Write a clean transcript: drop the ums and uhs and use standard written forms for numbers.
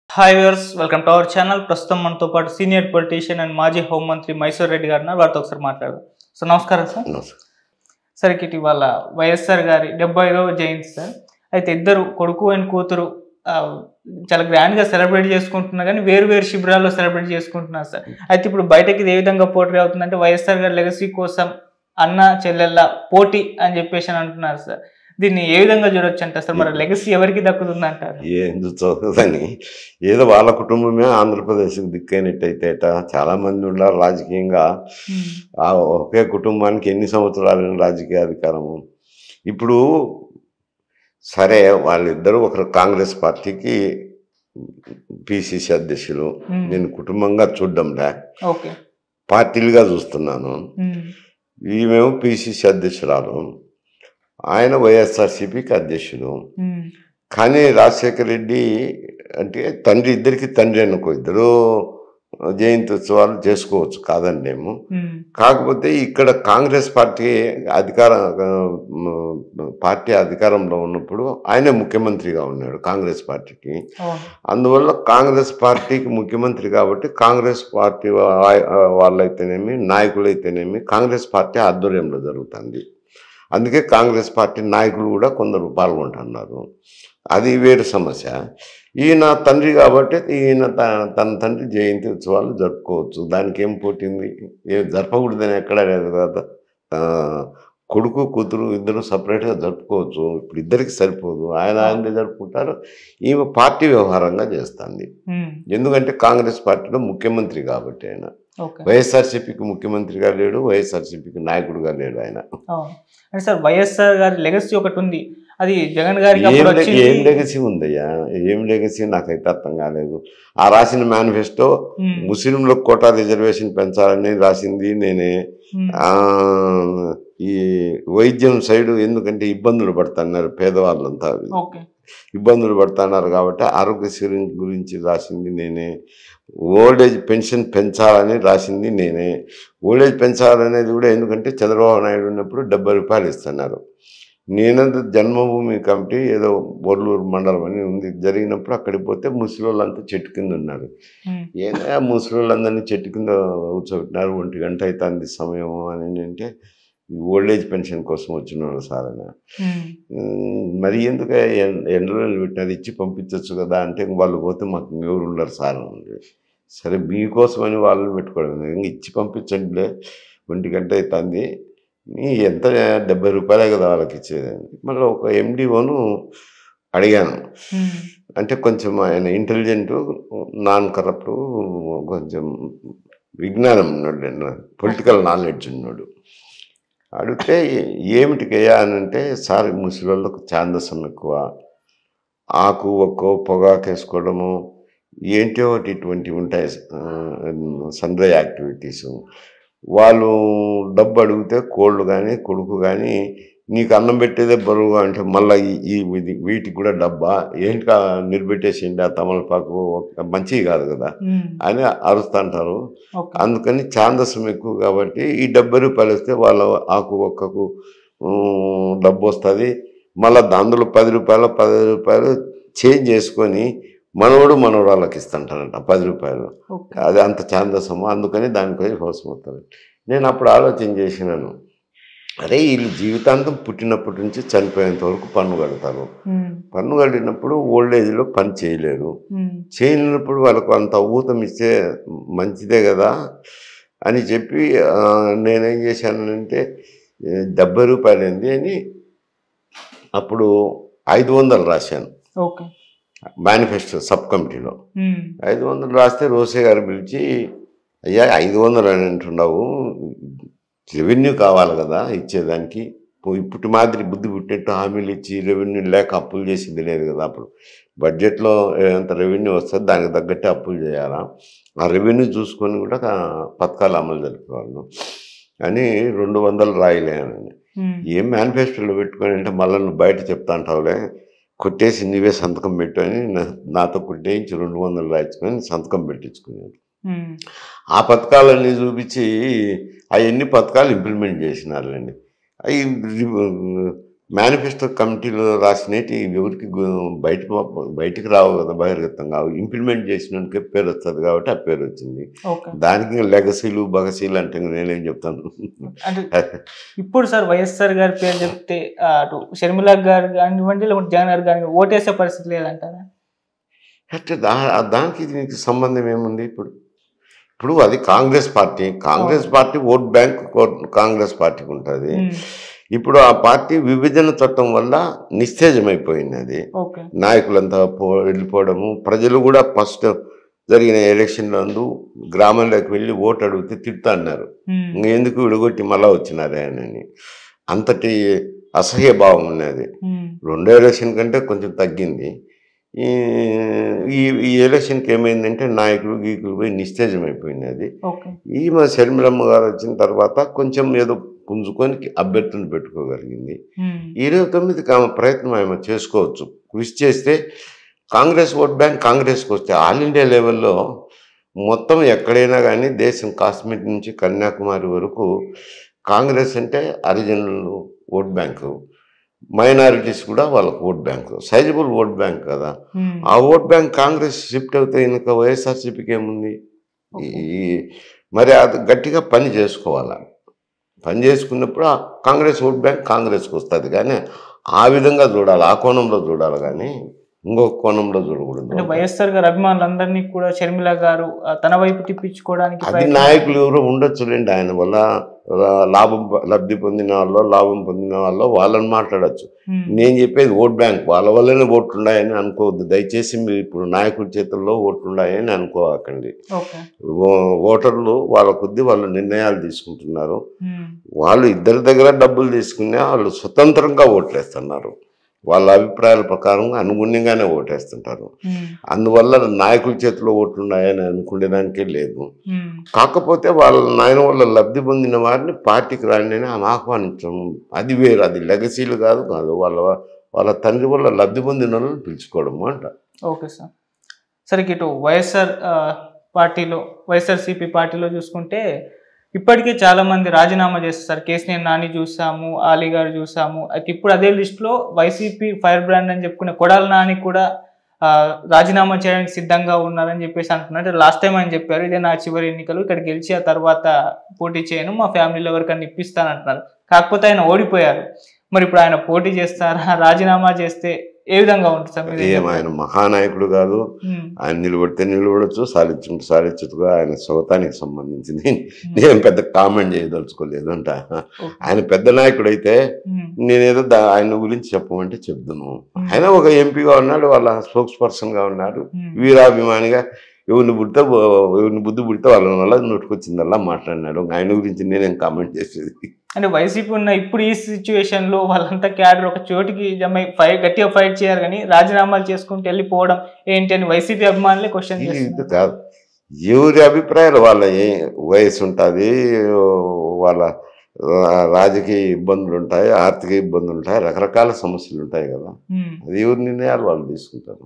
Hi viewers, welcome to our channel. ప్రస్తుతం మనతో పాటు సీనియర్ పొలిటీషియన్ అండ్ మాజీ హోంమంత్రి మైసూర్ రెడ్డి గారు ఉన్నారు. వారితో ఒకసారి మాట్లాడదాం. సో నమస్కారం సార్. సార్ ఇటీవల వైఎస్ఆర్ గారి 75వ జయంతి సార్. అయితే ఇద్దరు కొడుకు అండ్ కూతురు చాలా గ్రాండ్గా సెలబ్రేట్ చేసుకుంటున్నా కానీ వేరు వేరు శిబిరాల్లో సెలబ్రేట్ చేసుకుంటున్నారు సార్. అయితే ఇప్పుడు బయటకి ఇది ఏ విధంగా పోటీ అవుతుందంటే వైఎస్ఆర్ గారి లెగసీ కోసం అన్న చెల్లెళ్ళ పోటీ అని చెప్పేసి అంటున్నారు సార్. దీన్ని ఏ విధంగా చూడొచ్చు అంటారు సార్? మరి లెగసీ ఎవరికి దక్కుతుంది అంటారు? ఎందుకు చదువుతుందని ఏదో వాళ్ళ కుటుంబమే ఆంధ్రప్రదేశ్కి దిక్కైనట్టయితే చాలామంది ఉన్నారు రాజకీయంగా. ఒకే కుటుంబానికి ఎన్ని సంవత్సరాలు రాజకీయ అధికారము. ఇప్పుడు సరే వాళ్ళిద్దరూ ఒకరు కాంగ్రెస్ పార్టీకి పిసిసి అధ్యక్షులు. నేను కుటుంబంగా చూడడంలే, పార్టీలుగా చూస్తున్నాను. ఈమెమో పిసిసి అధ్యక్షురాలు, ఆయన వైఎస్ఆర్సీపీకి అధ్యక్షుడు. కానీ రాజశేఖర రెడ్డి అంటే తండ్రి, ఇద్దరికి తండ్రి అనుకో, ఇద్దరు జయంతి ఉత్సవాలు చేసుకోవచ్చు కాదండేమో. కాకపోతే ఇక్కడ కాంగ్రెస్ పార్టీ అధికారంలో ఉన్నప్పుడు ఆయనే ముఖ్యమంత్రిగా ఉన్నాడు కాంగ్రెస్ పార్టీకి. అందువల్ల కాంగ్రెస్ పార్టీకి ముఖ్యమంత్రి కాబట్టి కాంగ్రెస్ పార్టీ వాళ్ళైతేనేమి నాయకులైతేనేమి కాంగ్రెస్ పార్టీ ఆధ్వర్యంలో జరుగుతుంది. అందుకే కాంగ్రెస్ పార్టీ నాయకులు కూడా కొందరు పాల్గొంటున్నారు. అది వేరు సమస్య. ఈయన తండ్రి కాబట్టి ఈయన తన తండ్రి జయంతి ఉత్సవాలు జరుపుకోవచ్చు. దానికి ఏం పోటీంది? ఏం జరపకూడదని ఎక్కడా లేదు కదా. కొడుకు కూతురు ఇద్దరు సపరేట్గా జరుపుకోవచ్చు. ఇప్పుడు ఇద్దరికి సరిపోదు. ఆయన జరుపుకుంటారు, ఈమె పార్టీ వ్యవహారంగా చేస్తుంది. ఎందుకంటే కాంగ్రెస్ పార్టీలో ముఖ్యమంత్రి కాబట్టి ఆయన. వైఎస్ఆర్సీపీకి ముఖ్యమంత్రిగా లేడు, వైఎస్ఆర్సీపీకి నాయకుడుగా లేడు ఆయన. అంటే సార్ వైఎస్ఆర్ గారి లెగసీ ఒకటి ఉంది, అది జగన్ గారికి ఏం లెగసీ ఉందయ్యా? ఏం లెగసీ నాకైతే అర్థం కాలేదు. ఆ రాసిన మేనిఫెస్టో ముస్లింలకు కోటా రిజర్వేషన్ పెంచాలని రాసింది నేనే. ఈ వైద్యం సైడు ఎందుకంటే ఇబ్బందులు పడుతున్నారు పేదవాళ్ళంతా, ఇబ్బందులు పడుతున్నారు కాబట్టి ఆరోగ్యశ్రీ గురించి రాసింది నేనే. ఓల్డేజ్ పెన్షన్ పెంచాలని రాసింది నేనే. ఓల్డేజ్ పెంచాలనేది కూడా ఎందుకంటే చంద్రబాబు నాయుడు ఉన్నప్పుడు 70 రూపాయలు ఇస్తున్నారు. నేనంతా జన్మభూమి కమిటీ ఏదో బొర్లూరు మండలం అని ఉంది జరిగినప్పుడు అక్కడికి పోతే ముసలోళ్ళంతా చెట్టు కింద ఉన్నారు. ఏదైనా ముసలోళ్ళందరినీ చెట్టు కింద కూర్చోబెట్టినారు. 1 గంట అవుతుంది సమయం అని అంటే ఓల్డేజ్ పెన్షన్ కోసం వచ్చినాడు సార్ అని. మరి ఎందుకు ఎండలో పెట్టినది ఇచ్చి పంపించవచ్చు కదా అంటే వాళ్ళు పోతే మాకు ఎవరు ఉండరు సార్ అని. సరే మీకోసమని వాళ్ళని పెట్టుకోవడం ఇంకా ఇచ్చి పంపించండిలే, 1 గంట అవుతుంది, ఎంత 70 రూపాయలే కదా వాళ్ళకి ఇచ్చేదని. మళ్ళీ ఒక ఎండిఓను అడిగాను. అంటే కొంచెం ఆయన ఇంటెలిజెంట్, నాన్ కరప్ట్, కొంచెం విజ్ఞానం ఉన్నాడు, పొలిటికల్ నాలెడ్జ్ ఉన్నాడు. అడిగితే ఏమిటికయ్యా అని అంటే, సార్ ముసలిళ్ళకు ఛాందసం ఎక్కువ, ఆకు ఒక్కో పొగాకేసుకోవడము ఏంటో ఒకటి ఇటువంటివి ఉంటాయి, సన్డ్రై యాక్టివిటీస్. వాళ్ళు డబ్బు అడిగితే కోళ్ళు కానీ కొడుకు కానీ నీకు అన్నం పెట్టేదే బరువుగా అంటే మళ్ళీ వీటికి కూడా డబ్బా ఏంటి నిలబెట్టేసిండి ఆ తమలపాకు మంచివి కాదు కదా అని అరుస్తుంటారు. అందుకని ఛాందసం ఎక్కువ కాబట్టి ఈ 70 రూపాయలు వస్తే వాళ్ళ ఆకు ఒక్కకు డబ్బు వస్తుంది. మళ్ళీ అందులో 10 రూపాయలు చేంజ్ చేసుకొని మనవరాళ్ళకి ఇస్తుంటారంట 10 రూపాయలు. అది అంత ఛాందసము, అందుకని దానికోసం కోసం వస్తారు. నేను అప్పుడు ఆలోచన చేసినాను, అరే వీళ్ళు జీవితాంతం పుట్టినప్పటి నుంచి చనిపోయేంత వరకు పన్ను కడతారు. పన్ను కట్టినప్పుడు ఓల్డేజ్లో పని చేయలేరు. చేయలేనప్పుడు వాళ్ళకు అంత ఊతం ఇస్తే మంచిదే కదా అని చెప్పి నేనేం చేశానంటే 70 రూపాయలు ఏంది అని అప్పుడు 500 రాశాను మేనిఫెస్టో సబ్ కమిటీలో. 500 రాస్తే రోసే గారు పిలిచి, అయ్యా 500 అని అంటున్నావు, రెవెన్యూ కావాలి కదా ఇచ్చేదానికి, ఇప్పటి మాదిరి బుద్ధి పుట్టినట్టు హామీలు ఇచ్చి రెవెన్యూ లేక అప్పులు చేసింది లేదు కదా. అప్పుడు బడ్జెట్లో ఎంత రెవెన్యూ వస్తుంది దానికి తగ్గట్టే అప్పులు చేయాలా, ఆ రెవెన్యూ చూసుకొని కూడా పథకాలు అమలు జరిపేవాళ్ళు అని 200 రాయలేనని. ఏం మేనిఫెస్టోలో పెట్టుకొని అంటే మళ్ళీ నువ్వు బయట చెప్తా అంటావులే, కొట్టేసి నీవే సంతకం పెట్టు అని నాతో కొట్టేయించి 200 రాయించుకొని సంతకం పెట్టించుకున్నాడు. ఆ పథకాలన్నీ చూపించి అవన్నీ పథకాలు ఇంప్లిమెంట్ చేసినారులేండి. అవి మేనిఫెస్టో కమిటీలో రాసినవి ఎవరికి బయటికి రావు కదా, బహిర్గతం కావు. ఇంప్లిమెంట్ చేసినందుకే పేరు వస్తుంది కాబట్టి ఆ పేరు వచ్చింది. దానికి లెగసీలు బగసీలు అంటే నేనేం చెప్తాను. ఇప్పుడు సార్ వైఎస్ఆర్ గారి పేరు చెప్తే అటు షర్మిల గారు కానివ్వండి, లేకుంటే జగన్ గారు కానీ ఓటేసే పరిస్థితి లేదంటారా? అంటే దానికి దీనికి సంబంధం ఏముంది? ఇప్పుడు అది Congress party vote bank Congress పార్టీకి ఉంటుంది. ఇప్పుడు ఆ పార్టీ విభజన చట్టం వల్ల నిస్తేజమైపోయింది. అది నాయకులంతా వెళ్ళిపోవడము, ప్రజలు కూడా ఫస్ట్ జరిగిన ఎలక్షన్లందు గ్రామంలోకి వెళ్ళి ఓటు అడిగితే తిడతా అన్నారు, ఎందుకు విడగొట్టి మళ్ళా వచ్చినారే అని. అంతటి అసహ్య భావం ఉన్నది. రెండో ఎలక్షన్ కంటే కొంచెం తగ్గింది. ఈ ఎలక్షన్కి ఏమైందంటే నాయకులు గీకులు పోయి నిస్తేజం అయిపోయింది. అది ఈమె షర్మిలమ్మ గారు వచ్చిన తర్వాత కొంచెం ఏదో పుంజుకొని అభ్యర్థులను పెట్టుకోగలిగింది. 29కి ఆమె ప్రయత్నం ఆమె చేసుకోవచ్చు. కృషి చేస్తే కాంగ్రెస్ ఓట్ బ్యాంక్ కాంగ్రెస్కి వస్తే ఆల్ ఇండియా లెవెల్లో మొత్తం ఎక్కడైనా కానీ దేశం కాశ్మీర్ నుంచి కన్యాకుమారి వరకు కాంగ్రెస్ అంటే హరిజనులు ఓట్ బ్యాంకు, మైనారిటీస్ కూడా వాళ్ళకు vote bank, sizeable vote bank కదా. ఆ ఓట్ బ్యాంక్ కాంగ్రెస్ షిఫ్ట్ అవుతే ఇంకా వైఎస్ఆర్సీపీకి ఏముంది? మరి అది గట్టిగా పని చేసుకోవాలి. పని చేసుకున్నప్పుడు ఆ కాంగ్రెస్ ఓట్ బ్యాంక్ కాంగ్రెస్కి వస్తుంది. కానీ ఆ విధంగా చూడాలి, ఆ కోణంలో చూడాలి, కానీ ఇంకొక కోణంలో చూడకూడదు. అంటే వైఎస్ఆర్ గారు అభిమానులందరినీ కూడా షర్మిల గారు తన వైపు తిప్పించుకోవడానికి అది నాయకులు ఎవరో ఉండొచ్చులేండి. ఆయన వల్ల లబ్ధి పొందిన వాళ్ళు వాళ్ళని మాట్లాడచ్చు. నేను చెప్పేది ఓట్ బ్యాంక్ వాళ్ళ వల్లనే ఓట్లున్నాయని అనుకోవద్దు దయచేసి. మీరు ఇప్పుడు నాయకుల చేతుల్లో ఓట్లున్నాయని అనుకోకండి. ఓటర్లు వాళ్ళ కొద్దీ వాళ్ళు నిర్ణయాలు తీసుకుంటున్నారు. వాళ్ళు ఇద్దరి దగ్గర డబ్బులు తీసుకునే వాళ్ళు స్వతంత్రంగా ఓట్లేస్తున్నారు. వాళ్ళ అభిప్రాయాల ప్రకారం అనుగుణ్యంగానే ఓటేస్తుంటారు. అందువల్ల నాయకుల చేతిలో ఓట్లున్నాయని అనుకునేదానికే లేదు. కాకపోతే వాళ్ళ నాయన వల్ల లబ్ధి పొందిన వారిని పార్టీకి రాండి అని ఆహ్వానించడం అది వేరు. అది లెగసీలు కాదు. వాళ్ళ తండ్రి వల్ల లబ్ధి పొందిన వాళ్ళని పిలుచుకోవడము అంట. Okay sir. సరే, ఇటు వైఎస్ఆర్సీపీ పార్టీలో చూసుకుంటే ఇప్పటికే చాలా మంది రాజీనామా చేస్తారు. కేసీఆర్ నాని చూసాము, ఆలీ గారు చూసాము. అయితే ఇప్పుడు అదే లిస్టులో వైసీపీ ఫైర్ బ్రాండ్ అని చెప్పుకునే కొడాల నాని కూడా రాజీనామా చేయడానికి సిద్ధంగా ఉన్నారని చెప్పేసి అంటున్నారు. లాస్ట్ టైం ఆయన చెప్పారు, ఇదే నా చివరి ఎన్నికలు, ఇక్కడ గెలిచి ఆ తర్వాత పోటీ చేయను, మా ఫ్యామిలీలో ఎవరికన్నా ఇప్పిస్తానంటున్నారు. కాకపోతే ఆయన ఓడిపోయారు. మరి ఇప్పుడు ఆయన పోటీ చేస్తారా? రాజీనామా చేస్తే ఏ విధంగా ఉంటుంది సార్? ఆయన మహానాయకుడు కాదు. ఆయన నిలబడితే నిలబడచ్చు, సాధించగా ఆయన స్వతానికి సంబంధించింది. నేను పెద్ద కామెంట్ చేయదలుచుకోలేదు అంట. ఆయన పెద్ద నాయకుడు అయితే నేనేదో ఆయన గురించి చెప్పమంటే చెప్తాను. ఆయన ఒక ఎంపీగా ఉన్నాడు, వాళ్ళ స్పోక్స్ పర్సన్గా ఉన్నాడు, వీరాభిమానిగా ఎవరిని బుద్ధి పుడితే వాళ్ళ నోటుకొచ్చిందల్లా మాట్లాడినాడు. ఆయన గురించి నేనేం కామెంట్ చేసేది. అంటే వైసీపీ ఉన్న ఇప్పుడు ఈ సిచ్యువేషన్ లో వాళ్ళంతా క్యాడర్ ఒక చోటికి జమ గట్టిగా ఫైట్ చేయాలి, కానీ రాజీనామాలు చేసుకుంటూ వెళ్ళిపోవడం ఏంటి అని వైసీపీ అభిమానులే క్వశ్చన్ చేస్తారు. కాదు, ఎవరి అభిప్రాయాలు వాళ్ళ వయసు ఉంటుంది, వాళ్ళ రాజకీయ ఇబ్బందులు ఉంటాయి, ఆర్థిక ఇబ్బందులు ఉంటాయి, రకరకాల సమస్యలు ఉంటాయి కదా. అది ఎవరి నిర్ణయాలు వాళ్ళు తీసుకుంటారు.